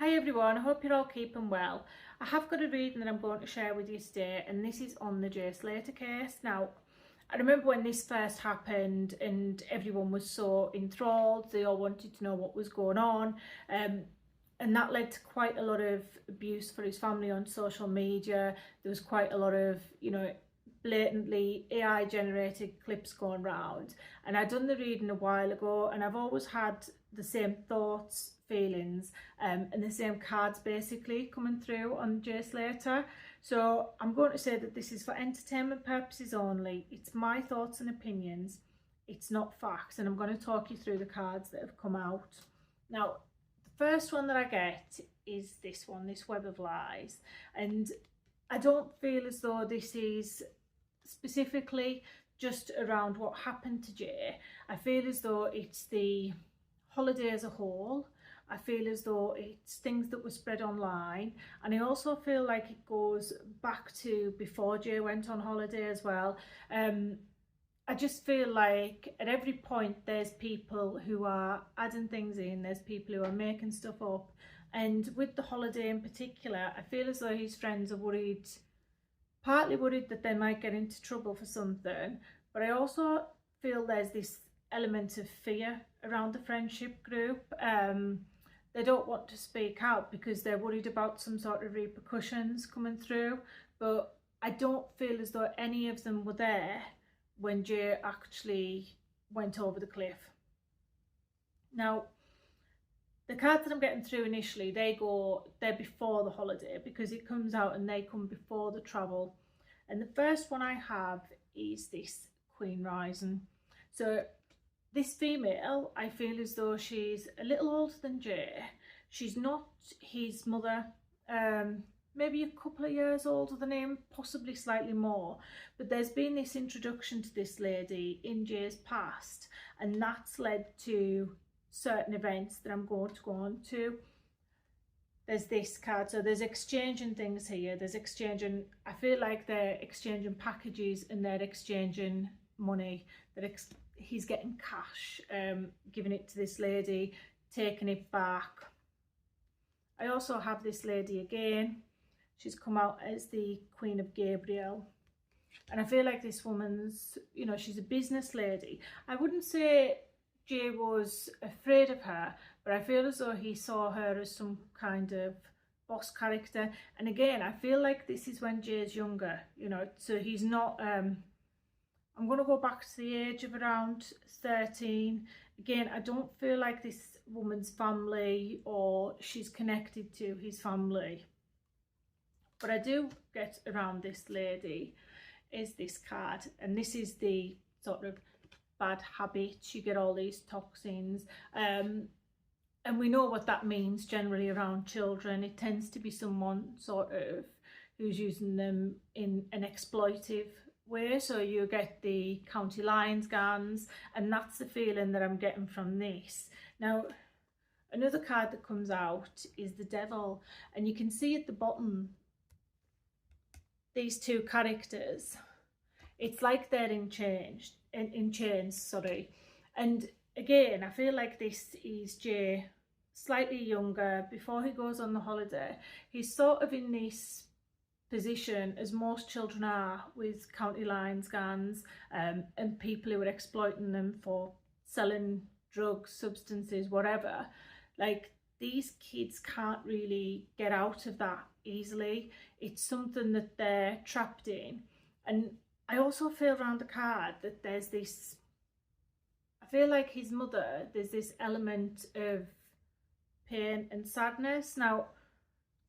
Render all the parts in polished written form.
Hi everyone, I hope you're all keeping well. I have got a reading that I'm going to share with you today, and this is on the Slater case. Now, I remember when this first happened and everyone was so enthralled, they all wanted to know what was going on, and that led to quite a lot of abuse for his family on social media. There was quite a lot of, blatantly AI generated clips going around, and I'd done the reading a while ago, and I've always had the same thoughts, feelings, and the same cards basically coming through on Slater. So I'm going to say that this is for entertainment purposes only. It's my thoughts and opinions, it's not facts, and I'm going to talk you through the cards that have come out. Now, the first one that I get is this one, this Web of Lies, and I don't feel as though this is specifically just around what happened to Jay. I feel as though it's the holiday as a whole. I feel as though it's things that were spread online, and I also feel like it goes back to before Jay went on holiday as well. I just feel like at every point there's people who are adding things in, there's people who are making stuff up, and with the holiday in particular, I feel as though his friends are worried, partly worried that they might get into trouble for something, but I also feel there's this element of fear around the friendship group. They don't want to speak out because they're worried about some sort of repercussions coming through, but I don't feel as though any of them were there when Jay actually went over the cliff. Now, the cards that I'm getting through initially, they're before the holiday, because it comes out and they come before the travel. And the first one I have is this Queen Rising. So this female, I feel as though she's a little older than Jay. She's not his mother, maybe a couple of years older than him, possibly slightly more. But there's been this introduction to this lady in Jay's past, and that's led to certain events that I'm going to go on to. There's this card, so there's exchanging things here. There's exchanging, I feel like they're exchanging packages and they're exchanging money. He's getting cash, giving it to this lady, taking it back. I also have this lady again. She's come out as the Queen of Gabriel. And I feel like this woman's, she's a business lady. I wouldn't say Jay was afraid of her, but I feel as though he saw her as some kind of boss character. And again, I feel like this is when Jay's younger, so he's not, I'm going to go back to the age of around 13. Again, I don't feel like this woman's family or she's connected to his family. But I do get around this lady is this card, and this is the sort of bad habits. You get all these toxins, and we know what that means generally around children. It tends to be someone sort of who's using them in an exploitive way. So you get the county lines scans, and that's the feeling that I'm getting from this. Now, another card that comes out is the Devil, and you can see at the bottom these two characters. It's like they're in chains, sorry. And again, I feel like this is Jay, slightly younger, before he goes on the holiday. He's sort of in this position as most children are, with county line scans, and people who are exploiting them for selling drugs, substances, whatever. Like, these kids can't really get out of that easily. It's something that they're trapped in. And I also feel around the card that there's this, I feel like his mother, there's this element of pain and sadness. Now,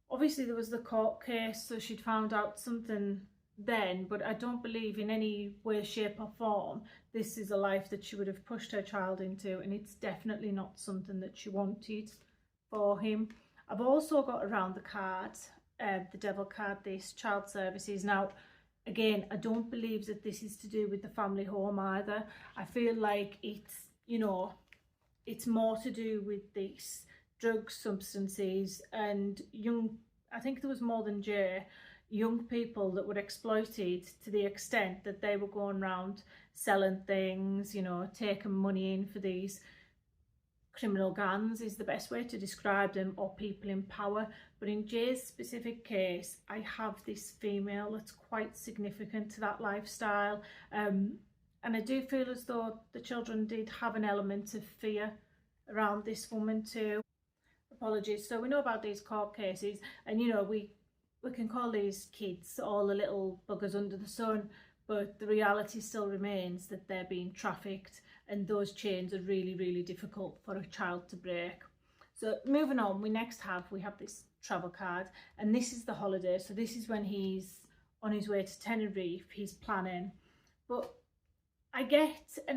obviously there was the court case, so she'd found out something then, but I don't believe in any way, shape or form this is a life that she would have pushed her child into, and it's definitely not something that she wanted for him. I've also got around the card, the Devil card, this child services. Now, again, I don't believe that this is to do with the family home either. I feel like it's, it's more to do with this drugs, substances, and young, I think there was more than Jay, young people that were exploited to the extent that they were going around selling things, taking money in for these criminal gangs is the best way to describe them, or people in power. But in Jay's specific case, I have this female that's quite significant to that lifestyle, and I do feel as though the children did have an element of fear around this woman too. Apologies. So we know about these court cases, and you know, we can call these kids all the little buggers under the sun, but the reality still remains that they're being trafficked, and those chains are really, really difficult for a child to break. So moving on, we have this travel card, and this is the holiday. So this is when he's on his way to Tenerife, he's planning. But I get there's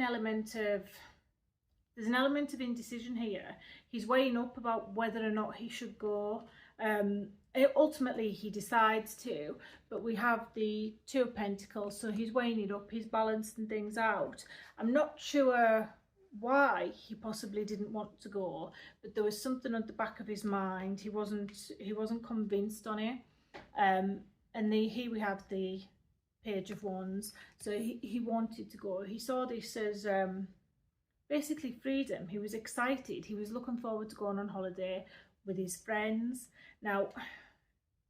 an element of indecision here. He's weighing up about whether or not he should go. Ultimately he decides to, but we have the Two of Pentacles, so he's weighing it up, he's balancing things out. I'm not sure why he possibly didn't want to go, but there was something at the back of his mind. He wasn't convinced on it. And here we have the Page of Wands. So he wanted to go. He saw this as basically freedom. He was excited. He was looking forward to going on holiday with his friends. Now,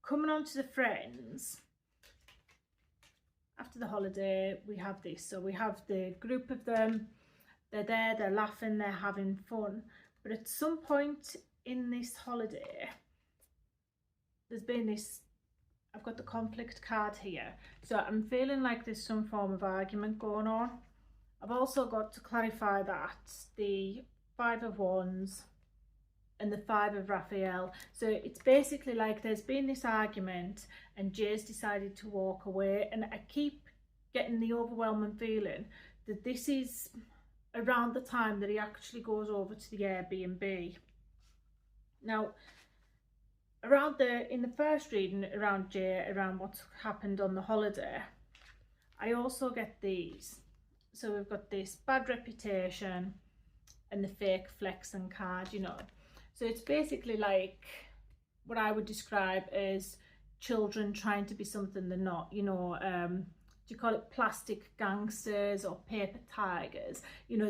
coming on to the friends, after the holiday, we have this. So we have the group of them. They're there, they're laughing, they're having fun. But at some point in this holiday, there's been this, I've got the conflict card here. So I'm feeling like there's some form of argument going on. I've also got to clarify that the Five of Wands and the Five of Raphael. So it's basically like there's been this argument and Jay's decided to walk away, and I keep getting the overwhelming feeling that this is around the time that he actually goes over to the Airbnb. Now, in the first reading around Jay, around what's happened on the holiday, I also get these. So we've got this bad reputation and the fake flexing card, you know. So it's basically like what I would describe as children trying to be something they're not, you know. Do you call it plastic gangsters or paper tigers? You know,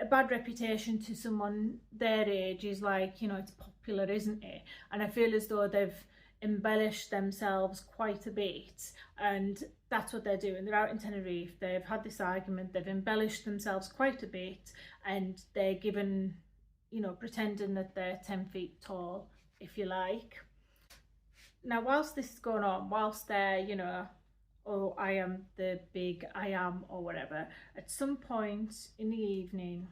a bad reputation to someone their age is like, you know, it's popular, isn't it? And I feel as though they've embellished themselves quite a bit, and that's what they're doing. They're out in Tenerife, they've had this argument, they've embellished themselves quite a bit, and they're given, you know, pretending that they're 10 feet tall, if you like. Now, whilst this is going on, whilst they're, you know, oh, I am the big I am, or whatever, at some point in the evening,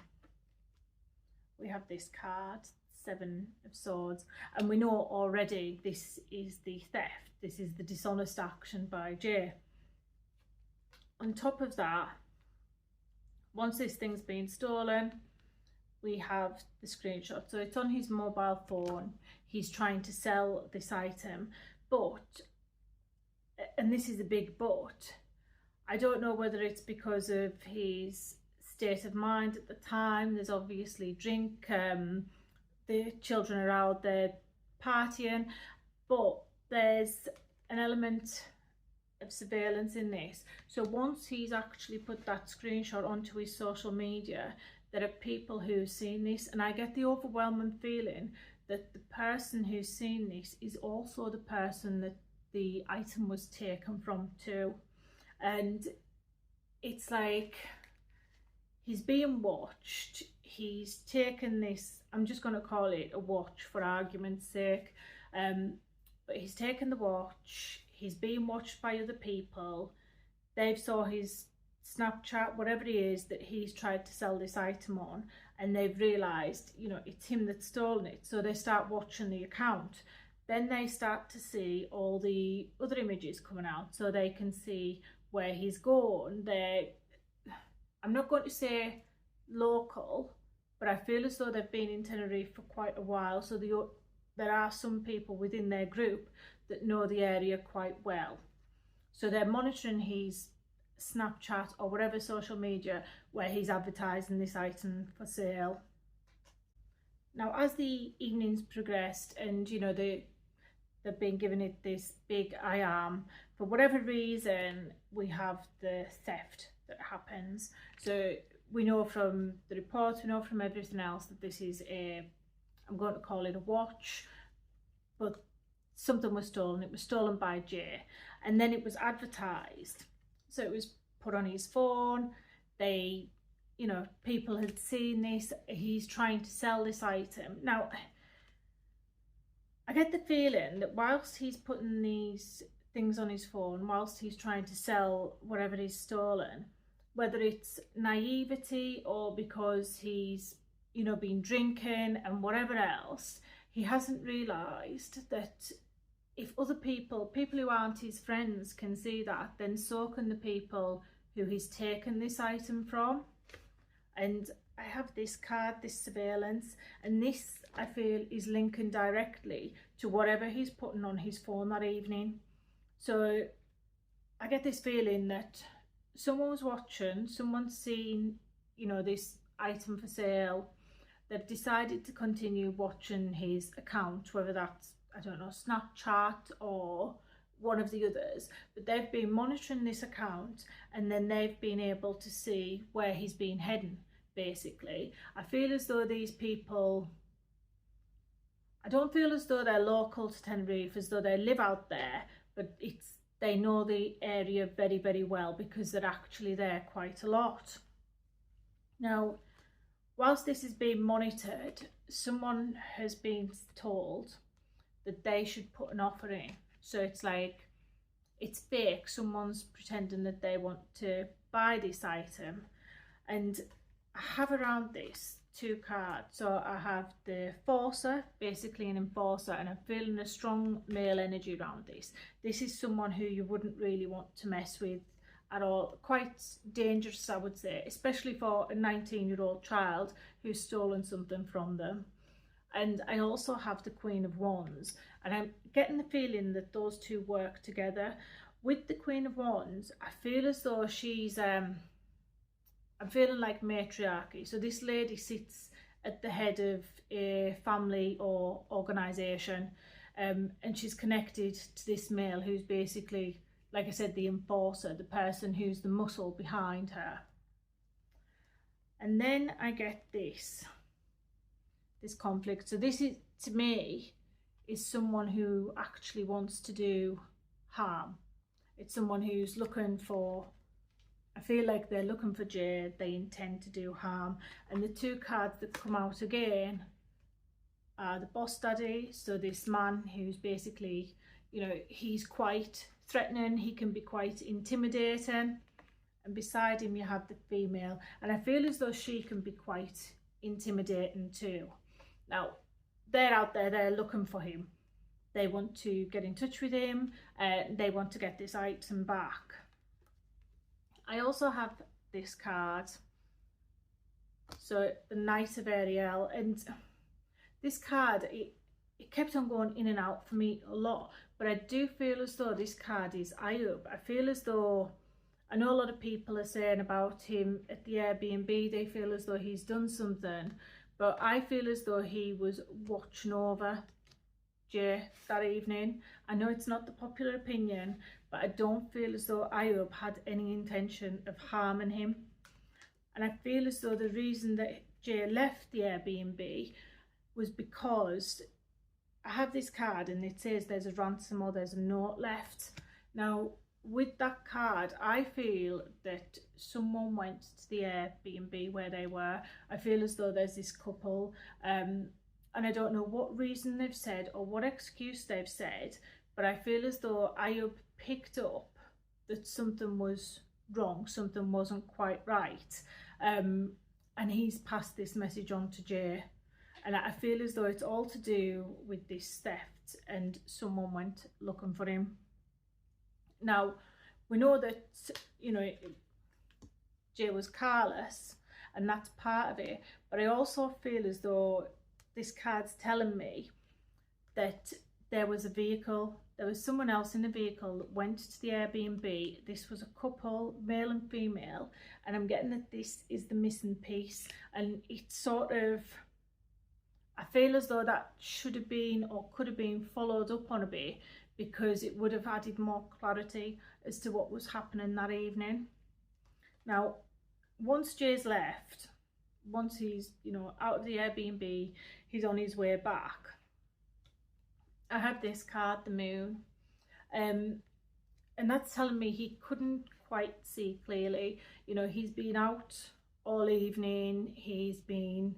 we have this card, Seven of Swords, and we know already this is the theft. This is the dishonest action by Jay. On top of that, once this thing's been stolen, we have the screenshot. So it's on his mobile phone. He's trying to sell this item, but, and this is a big but, I don't know whether it's because of his state of mind at the time. There's obviously drink, the children are out there partying, but there's an element of surveillance in this. So once he's actually put that screenshot onto his social media, there are people who've seen this, and I get the overwhelming feeling that the person who's seen this is also the person that the item was taken from too. And it's like he's being watched. He's taken this, I'm just going to call it a watch for argument's sake, but he's taken the watch, he's being watched by other people, they've saw his Snapchat, whatever it is that he's tried to sell this item on, and they've realised, you know, it's him that's stolen it, so they start watching the account. Then they start to see all the other images coming out, so they can see where he's gone. I'm not going to say local, but I feel as though they've been in Tenerife for quite a while, so there are some people within their group that know the area quite well. So they're monitoring his Snapchat or whatever social media where he's advertising this item for sale. Now, as the evenings progressed, and you know, they've been giving it this big I am, for whatever reason we have the theft that happens. So we know from the reports, we know from everything else that this is I'm going to call it a watch, but something was stolen. It was stolen by Jay, and then it was advertised. So it was put on his phone. They, you know, people had seen this. He's trying to sell this item. Now, I get the feeling that whilst he's putting these things on his phone, whilst he's trying to sell whatever is stolen, whether it's naivety or because he's, you know, been drinking and whatever else, he hasn't realised that if other people who aren't his friends can see that, then so can the people who he's taken this item from. And I have this card, this surveillance, and this I feel is linking directly to whatever he's putting on his phone that evening. So I get this feeling that someone was watching, someone's seen, you know, this item for sale. They've decided to continue watching his account, whether that's, I don't know, Snapchat or one of the others, but they've been monitoring this account, and then they've been able to see where he's been heading, basically. I feel as though these people, I don't feel as though they're local to Tenerife, as though they live out there, but they know the area very, very well because they're actually there quite a lot. Now, whilst this is being monitored, someone has been told that they should put an offer in. So it's like, it's fake. Someone's pretending that they want to buy this item. And I have around this 2 cards. So I have the Forcer, basically an enforcer, and I'm feeling a strong male energy around this. This is someone who you wouldn't really want to mess with at all. Quite dangerous, I would say, especially for a 19-year-old child who's stolen something from them. And I also have the Queen of Wands, and I'm getting the feeling that those two work together. With the Queen of Wands, I feel as though she's I'm feeling like matriarchy. So this lady sits at the head of a family or organisation, and she's connected to this male who's basically, like I said, the enforcer, the person who's the muscle behind her. And then I get this conflict. So this is, to me, is someone who actually wants to do harm. It's someone who's looking for, I feel like they're looking for Jay, they intend to do harm. And the 2 cards that come out again are the Boss Daddy. So this man who's basically, you know, he's quite threatening, he can be quite intimidating. And beside him you have the female, and I feel as though she can be quite intimidating too. Now, they're out there, they're looking for him. They want to get in touch with him, they want to get this item back. I also have this card, so the Knight of Ariel, and this card, it kept on going in and out for me a lot, but I do feel as though this card is Ayub. I feel as though, I know a lot of people are saying about him at the Airbnb, they feel as though he's done something, but I feel as though he was watching over Jay that evening. I know it's not the popular opinion, but I don't feel as though Ayub had any intention of harming him. And I feel as though the reason that Jay left the Airbnb was because I have this card and it says there's a ransom or there's a note left. Now, with that card, I feel that someone went to the Airbnb where they were. I feel as though there's this couple, and I don't know what reason they've said or what excuse they've said, but I feel as though Ayub picked up that something was wrong, something wasn't quite right, and he's passed this message on to Jay. And I feel as though it's all to do with this theft and someone went looking for him. Now, we know that, you know, Jay was carless and that's part of it, but I also feel as though this card's telling me that there was a vehicle, there was someone else in the vehicle that went to the Airbnb. This was a couple, male and female, and I'm getting that this is the missing piece, and it's sort of, I feel as though that should have been or could have been followed up on a bit, because it would have added more clarity as to what was happening that evening. Now, once Jay's left, once he's, you know, out of the Airbnb, he's on his way back, I have this card, the moon, and that's telling me he couldn't quite see clearly. You know, he's been out all evening, he's been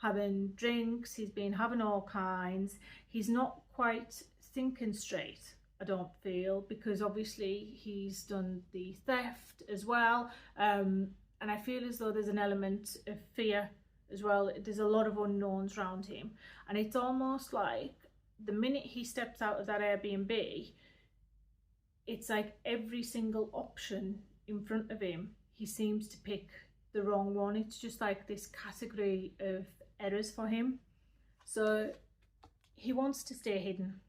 having drinks, he's been having all kinds. He's not quite thinking straight, I don't feel, because obviously he's done the theft as well, and I feel as though there's an element of fear as well. There's a lot of unknowns around him, and it's almost like the minute he steps out of that Airbnb, it's like every single option in front of him, he seems to pick the wrong one. It's just like this category of errors for him. So he wants to stay hidden.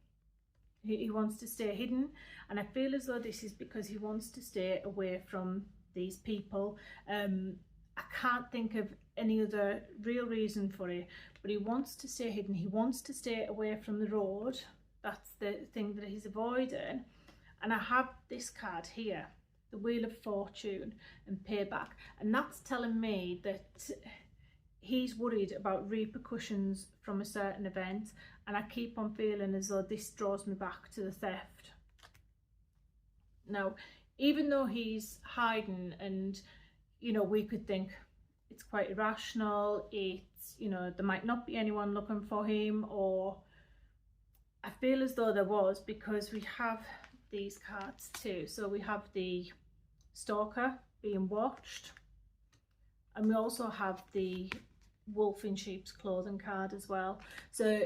He wants to stay hidden, and I feel as though this is because he wants to stay away from these people. I can't think of any other real reason for it, but he wants to stay hidden. He wants to stay away from the road. That's the thing that he's avoiding. And I have this card here, the Wheel of Fortune and Payback, and that's telling me that he's worried about repercussions from a certain event, and I keep on feeling as though this draws me back to the theft. Now, even though he's hiding, and you know, we could think it's quite irrational, it's, you know, there might not be anyone looking for him, or I feel as though there was, because we have these cards too. So we have the stalker being watched, and we also have the wolf in sheep's clothing card as well. So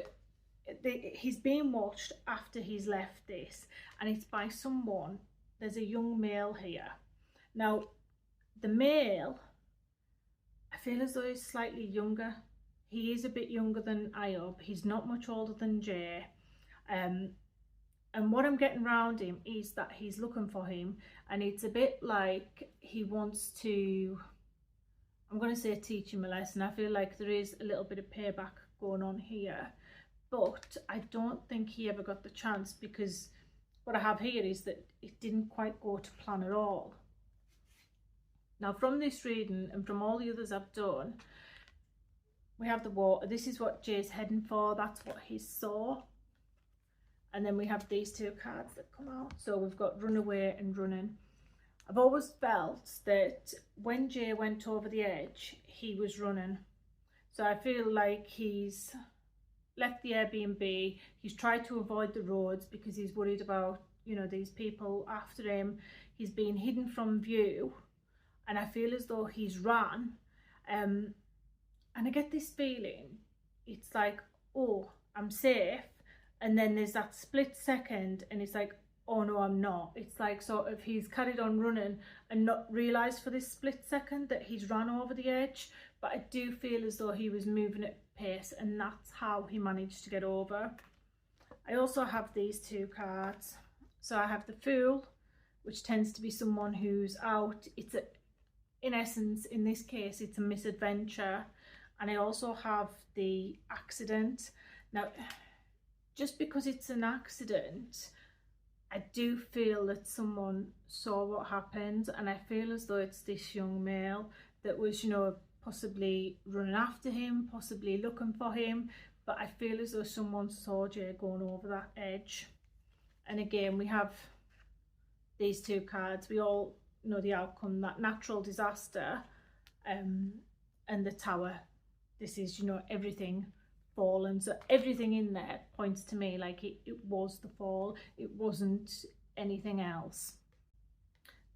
he's being watched after he's left this, and it's by someone. There's a young male here. Now the male, I feel as though he's slightly younger. He is a bit younger than Iob. He's not much older than Jay, and what I'm getting around him is that he's looking for him, and it's a bit like he wants to, I'm going to say, teach him a lesson. I feel like there is a little bit of payback going on here, but I don't think he ever got the chance, because what I have here is that it didn't quite go to plan at all. Now from this reading and from all the others I've done, we have the water. This is what Jay's heading for. That's what he saw. And then we have these two cards that come out. So we've got runaway and running. I've always felt that when Jay went over the edge, he was running. So I feel like he's left the Airbnb, he's tried to avoid the roads because he's worried about, you know, these people after him. He's been hidden from view, and I feel as though he's ran. And I get this feeling, it's like, oh, I'm safe. And then there's that split second, and it's like, oh no, I'm not. It's like sort of he's carried on running and not realised for this split second that he's ran over the edge. But I do feel as though he was moving at pace, and that's how he managed to get over. I also have these two cards. So I have the Fool, which tends to be someone who's out. It's in essence, in this case, it's a misadventure. And I also have the Accident. Now, just because it's an accident, I do feel that someone saw what happened, and I feel as though it's this young male that was, you know, possibly running after him, possibly looking for him, but I feel as though someone saw Jay going over that edge. And again, we have these two cards. We all know the outcome, that natural disaster, and the Tower. This is, you know, everything fallen. So everything in there points to me like it was the fall. It wasn't anything else.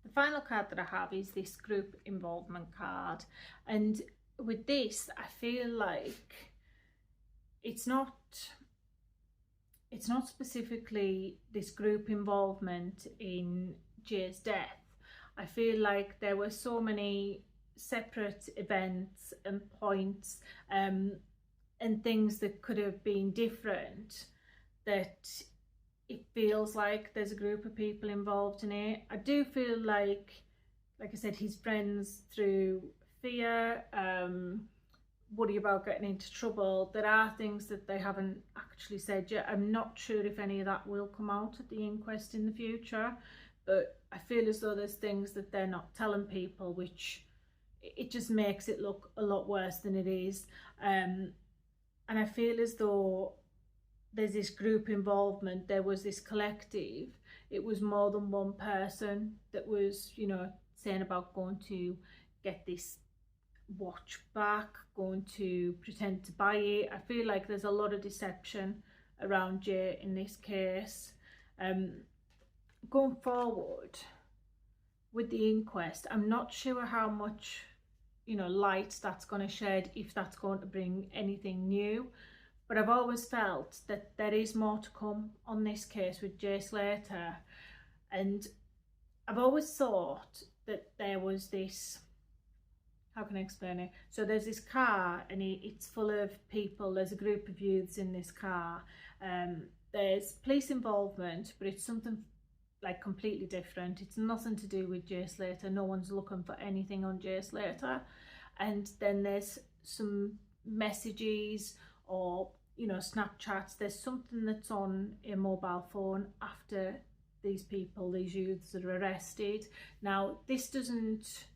The final card that I have is this group involvement card, and with this I feel like it's not specifically this group involvement in Jay's death. I feel like there were so many separate events and points and things that could have been different, that it feels like there's a group of people involved in it. I do feel like I said, he's friends through fear, worry about getting into trouble. There are things that they haven't actually said yet. I'm not sure if any of that will come out at the inquest in the future, but I feel as though there's things that they're not telling people, which, it just makes it look a lot worse than it is. And I feel as though there's this group involvement, there was this collective, it was more than one person that was, you know, saying about going to get this watch back, going to pretend to buy it. I feel like there's a lot of deception around Jay in this case. Going forward with the inquest, I'm not sure how much, you know, light that's going to shed, if that's going to bring anything new, but I've always felt that there is more to come on this case with Jay Slater, and I've always thought that there was this, how can I explain it? So there's this car and it's full of people, there's a group of youths in this car, there's police involvement, but it's something like completely different. It's nothing to do with Jay Slater, no one's looking for anything on Jay Slater. And then there's some messages or, you know, Snapchats, there's something that's on a mobile phone after these people, these youths are arrested. Now this doesn't,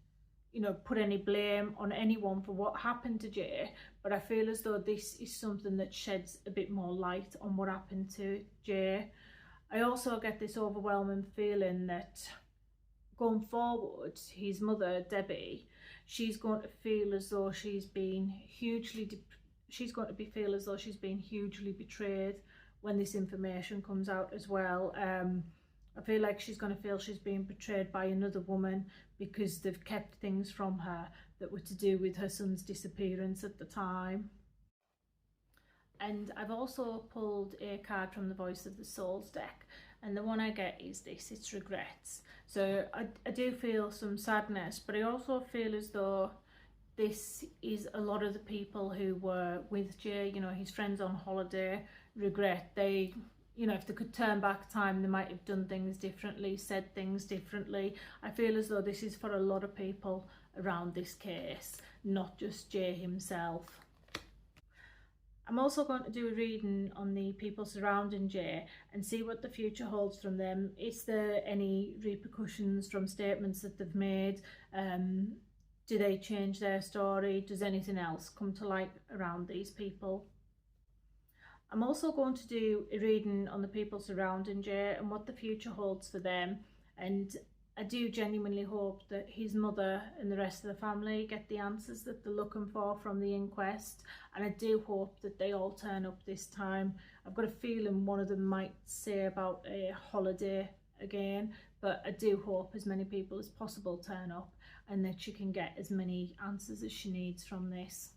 you know, put any blame on anyone for what happened to Jay, but I feel as though this is something that sheds a bit more light on what happened to Jay. I also get this overwhelming feeling that going forward, his mother, Debbie, she's going to feel as though she's been hugely betrayed when this information comes out as well. I feel like she's going to feel she's being betrayed by another woman because they've kept things from her that were to do with her son's disappearance at the time. And I've also pulled a card from the Voice of the Souls deck, and the one I get is this, it's regrets. So I do feel some sadness, but I also feel as though this is a lot of the people who were with Jay, you know, his friends on holiday, regret. They, you know, if they could turn back time, they might have done things differently, said things differently. I feel as though this is for a lot of people around this case, not just Jay himself. I'm also going to do a reading on the people surrounding Jay and see what the future holds from them. Is there any repercussions from statements that they've made? Do they change their story? Does anything else come to light around these people? I'm also going to do a reading on the people surrounding Jay and what the future holds for them. And I do genuinely hope that his mother and the rest of the family get the answers that they're looking for from the inquest. And I do hope that they all turn up this time. I've got a feeling one of them might say about a holiday again, but I do hope as many people as possible turn up and that she can get as many answers as she needs from this.